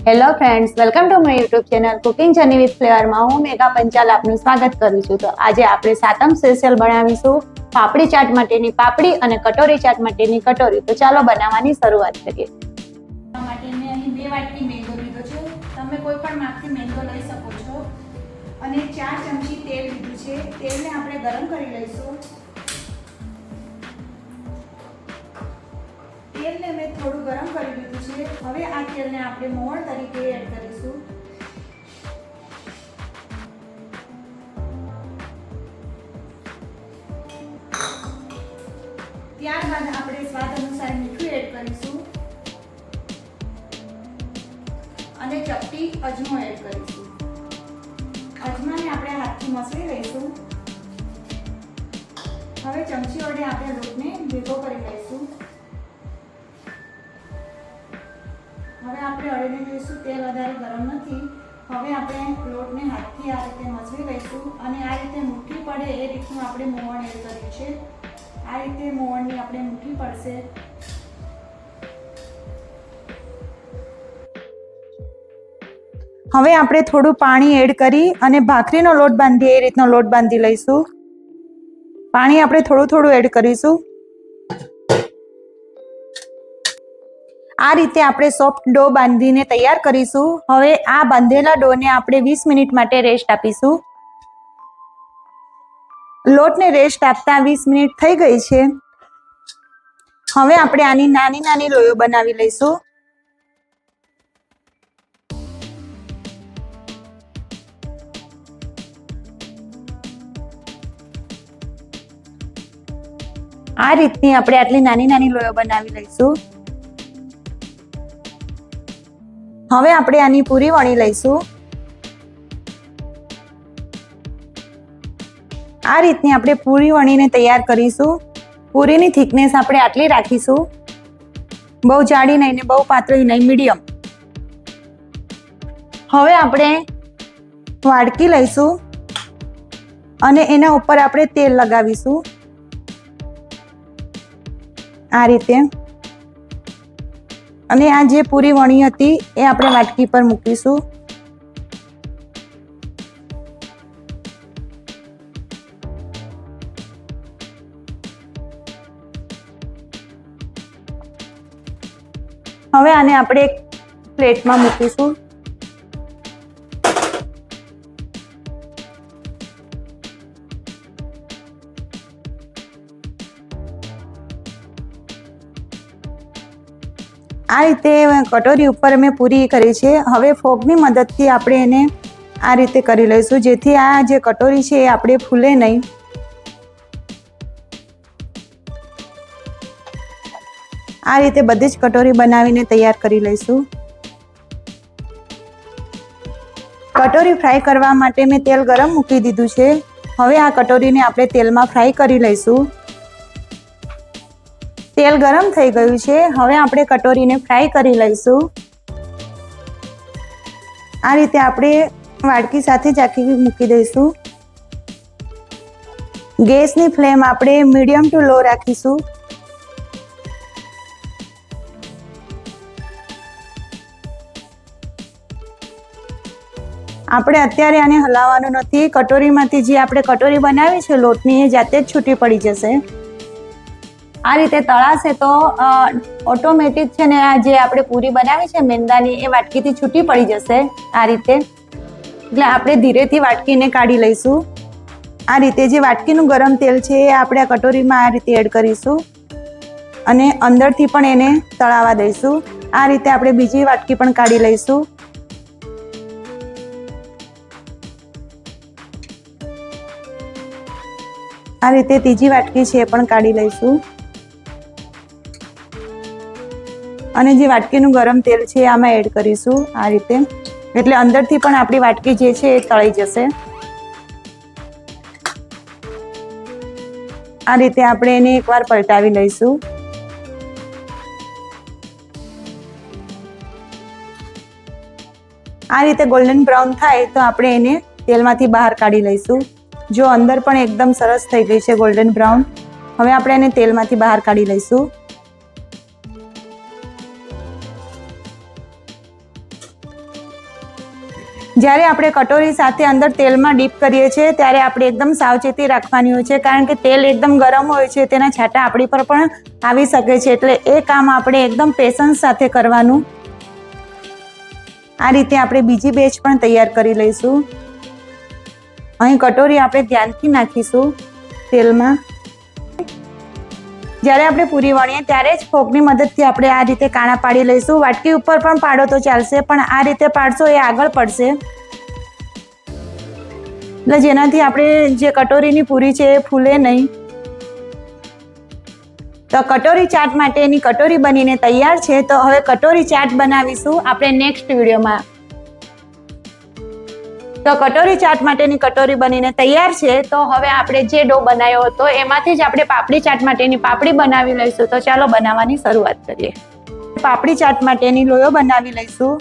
Hello friends, welcome to my YouTube channel cooking journey with ફ્લેવરમાં હું મેઘા પંચાલ આપનું સ્વાગત કરું છું। તો આજે આપણે સાતમ સ્પેશિયલ બનાવીશું પાપડી ચાટ માટેની પાપડી અને કટોરી ચાટ માટેની કટોરી। તો ચાલો બનાવવાની શરૂઆત કરીએ। માટે મેં અહીં 2 વાટકી મેંદો લીધો છે। તમે કોઈ પણ માપથી મેંદો લઈ શકો છો અને 4 ચમચી તેલ લીધું છે। તેલને આપણે ગરમ કરી લઈશું। તેલને મેં થોડું ગરમ કરી લીધું છે। હવે આ તેલને આપણે મોણ તરીકે એડ કરીશું। ત્યારબાદ આપણે સ્વાદ અનુસાર મીઠું એડ કરીશું અને ચપટી અજમો એડ કરીશું। અજમાને આપણે હાથથી મસળી લઈશું। હવે ચમચી વડે આપણે લોટને ભેગો કરી લઈશું। હવે આપણે અડીને જોઈશું તેલ વધારે ગરમ નથી। હવે આપણે લોટને હાથથી આ રીતે મસળી લઈશું અને આ રીતે મુઠ્ઠી પડે એ રીતનું આપણે મોવણ એડ કર્યું છે। આ રીતે મોવણની આપણે મુઠ્ઠી પડશે। હવે આપણે થોડું પાણી એડ કરી અને ભાખરીનો લોટ બાંધીએ એ રીતનો લોટ બાંધી લઈશું। પાણી આપણે થોડું થોડું એડ કરીશું। આ રીતે આપણે સોફ્ટ ડો બાંધીને તૈયાર કરીશું। હવે આ બાંધેલા ડોને આપણે 20 મિનિટ માટે રેસ્ટ આપીશું। લોટને રેસ્ટ આપતા 20 મિનિટ થઈ ગઈ છે। હવે આપણે આની નાની નાની લોયો બનાવી લઈશું। આ રીતની આપણે આટલી નાની નાની લોયો બનાવી લઈશું। હવે આપણે આની પૂરી વણી લઈશું। આ રીતની આપણે પૂરી વણીને તૈયાર કરીશું। પૂરીની થિકનેસ આપણે આટલી રાખીશું, બહુ જાડી નહીં ને બહુ પાતળી નહીં, મીડિયમ। હવે આપણે વાડકી લઈશું અને એના ઉપર આપણે તેલ લગાવીશું આ રીતે। અને આ જે પૂરી વણી હતી એ આપણે વાટકી પર મૂકીશું। હવે આને આપણે એક પ્લેટમાં મૂકીશું। આ રીતે કટોરી ઉપર મેં પૂરી કરી છે। હવે ફોકની મદદથી આપણે એને આ રીતે કરી લઈશું જેથી આ જે કટોરી છે એ આપણે ફૂલે નહીં। આ રીતે બધી જ કટોરી બનાવીને તૈયાર કરી લઈશું। કટોરી ફ્રાય કરવા માટે મેં તેલ ગરમ મૂકી દીધું છે। હવે આ કટોરીને આપણે તેલમાં ફ્રાય કરી લઈશું। તેલ ગરમ થઈ ગયું છે। હવે આપણે કટોરીને ફ્રાય કરી લઈશું। આ રીતે આપણે વાડકી સાથે જ આખી મૂકી દઈશું। ગેસની ફ્લેમ આપણે મીડિયમ ટુ લો રાખીશું। આપણે અત્યારે આને હલાવવાનું નથી। કટોરીમાંથી જે આપણે કટોરી બનાવી છે લોટની એ જાતે જ છૂટી પડી જશે। આ રીતે તળાશે તો ઓટોમેટિક છે ને આ જે આપણે પૂરી બનાવી છે મેંદાની એ વાટકીથી છૂટી પડી જશે આ રીતે। એટલે આપણે ધીરેથી વાટકીને કાઢી લઈશું। આ રીતે જે વાટકીનું ગરમ તેલ છે એ આપણે આ કટોરીમાં આ રીતે એડ કરીશું અને અંદરથી પણ એને તળાવા દઈશું। આ રીતે આપણે બીજી વાટકી પણ કાઢી લઈશું। આ રીતે ત્રીજી વાટકી છે એ પણ કાઢી લઈશું અને જે વાટકીનું ગરમ તેલ છે આમાં એડ કરીશું આ રીતે। એટલે અંદરથી પણ આપણી વાટકી જે છે એ તળાઈ જશે। આ રીતે આપણે એને એકવાર પલટાવી લઈશું। આ રીતે ગોલ્ડન બ્રાઉન થાય તો આપણે એને તેલમાંથી બહાર કાઢી લઈશું। જો અંદર પણ એકદમ સરસ થઈ ગઈ છે ગોલ્ડન બ્રાઉન। હવે આપણે એને તેલમાંથી બહાર કાઢી લઈશું। જ્યારે આપણે કટોરી સાથે અંદર તેલમાં ડીપ કરીએ છીએ ત્યારે આપણે એકદમ સાવચેતી રાખવાની હોય છે, કારણ કે તેલ એકદમ ગરમ હોય છે, તેના છાંટા આપણી પર પણ આવી શકે છે, એટલે એ કામ આપણે એકદમ પેશન્સ સાથે કરવાનું. આ રીતે આપણે બીજી બેચ પણ તૈયાર કરી લઈશું. અહીં કટોરી આપણે ધ્યાનથી નાખીશું તેલમાં. જ્યારે આપણે પૂરી વણીએ ત્યારે જ ફોકની મદદથી આપણે આ રીતે કાણા પાડી લઈશું. વાટકી ઉપર પણ પાડો તો ચાલશે, પણ આ રીતે પાડશો એ આગળ પડશે, એટલે જેનાથી આપણે જે કટોરીની પૂરી છે એ ફૂલે નહીં. તો કટોરી ચાટ માટેની કટોરી બનીને તૈયાર છે. તો હવે કટોરી ચાટ બનાવીશું આપણે નેક્સ્ટ વિડીયોમાં. તો કટોરી ચાટ માટેની કટોરી બનીને તૈયાર છે. તો હવે આપણે જે ડો બનાવ્યો હતો એમાંથી જ આપણે પાપડી ચાટ માટેની પાપડી બનાવી લઈશું. તો ચાલો બનાવવાની શરૂઆત કરીએ. પાપડી ચાટ માટેની લોયો બનાવી લઈશું.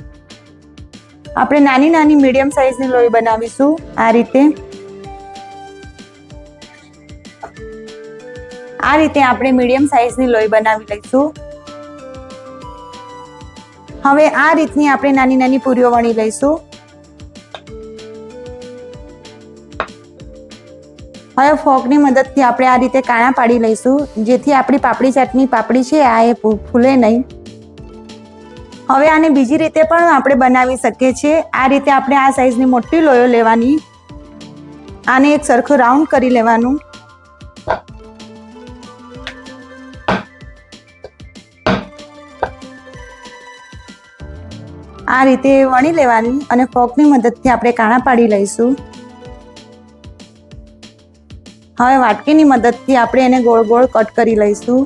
આપણે નાની નાની મીડિયમ સાઈઝની લોહી બનાવીશું. આ રીતે આપણે મીડિયમ સાઈઝની લોહી બનાવી લઈશું. હવે આ રીતની આપણે નાની નાની પૂરીઓ વણી લઈશું. હવે ફોકની મદદથી આપણે આ રીતે કાણા પાડી લઈશું, જેથી આપણી પાપડી ચાટની પાપડી છે આ એ ફૂલે નહીં. હવે આને બીજી રીતે પણ આપણે બનાવી શકીએ છીએ. આ રીતે આપણે આ સાઈઝની મોટી લોયો લેવાની, આને એક સરખું રાઉન્ડ કરી લેવાનું. આ રીતે વણી લેવાની અને ફોકની મદદથી આપણે કાણા પાડી લઈશું. હવે વાટકીની મદદથી આપણે એને ગોળ ગોળ કટ કરી લઈશું.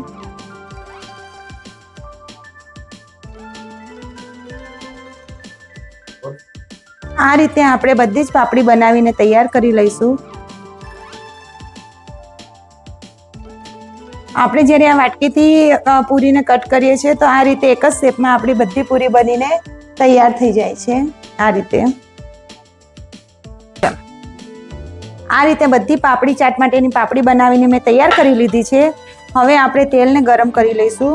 આ રીતે આપણે બધી જ પાપડી બનાવીને તૈયાર કરી લઈશું. આપણે જ્યારે આ વાટકીથી પૂરીને કટ કરીએ છીએ તો આ રીતે એક જ શેપમાં આપણી બધી પૂરી બનીને તૈયાર થઈ જાય છે. આ રીતે બધી પાપડી ચાટ માટેની પાપડી બનાવીને મેં તૈયાર કરી લીધી છે. હવે આપણે તેલને ગરમ કરી લઈશું.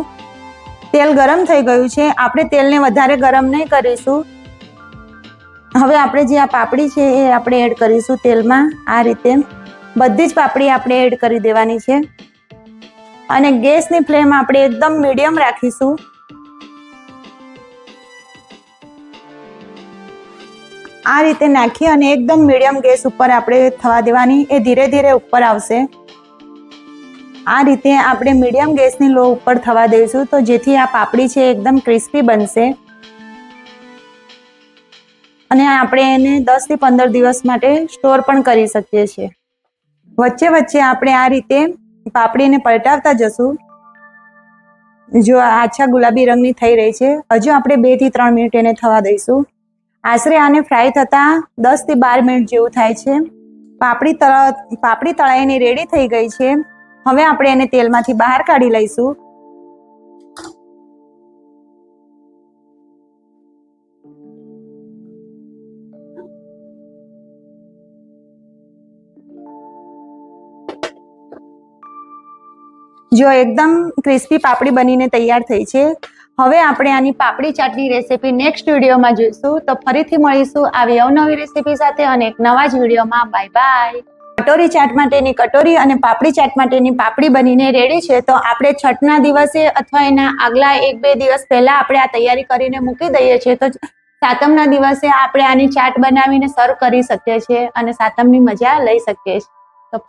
તેલ ગરમ થઈ ગયું છે. આપણે તેલને વધારે ગરમ નહીં કરીશું. હવે આપણે જે આ પાપડી છે એ આપણે એડ કરીશું તેલમાં. આ રીતે બધી જ પાપડી આપણે એડ કરી દેવાની છે અને ગેસની ફ્લેમ આપણે એકદમ મીડિયમ રાખીશું. આ રીતે નાખી અને એકદમ મીડિયમ ગેસ ઉપર આપણે થવા દેવાની. એ ધીરે ધીરે ઉપર આવશે. આ રીતે આપણે મીડિયમ ગેસની લો ઉપર થવા દઈશું, તો જેથી આ પાપડી છે એકદમ ક્રિસ્પી બનશે અને આપણે એને 10 થી 15 દિવસ માટે સ્ટોર પણ કરી શકીએ છીએ. વચ્ચે વચ્ચે આપણે આ રીતે પાપડીને પલટાવતા જશું. જો આછા ગુલાબી રંગની થઈ રહી છે, હજુ આપણે 2 થી 3 મિનિટ એને થવા દઈશું. આશરે આને ફ્રાય થતા 10 થી 12 મિનિટ જેવું થાય છે. પાપડી તળાઈને રેડી થઈ ગઈ છે. હવે આપણે એને તેલમાંથી બહાર કાઢી લઈશું. જો એકદમ ક્રિસ્પી પાપડી બનીને તૈયાર થઈ છે. હવે આપણે આની પાપડી ચાટની રેસીપી નેક્સ્ટ વિડીયોમાં જોઈશું. તો ફરીથી મળીશું આવી અવનવી રેસીપી સાથે અને એક નવા જ વિડીયોમાં. Bye bye. કટોરી ચાટ માટેની કટોરી અને પાપડી ચાટ માટેની પાપડી બનીને રેડી છે. તો આપણે છઠના દિવસે અથવા એના આગલા 1-2 દિવસ પહેલા આપણે આ તૈયારી કરીને મૂકી દઈએ છીએ, તો સાતમના દિવસે આપણે આની ચાટ બનાવીને સર્વ કરી શકીએ છીએ અને સાતમની મજા લઈ શકીએ છીએ. તો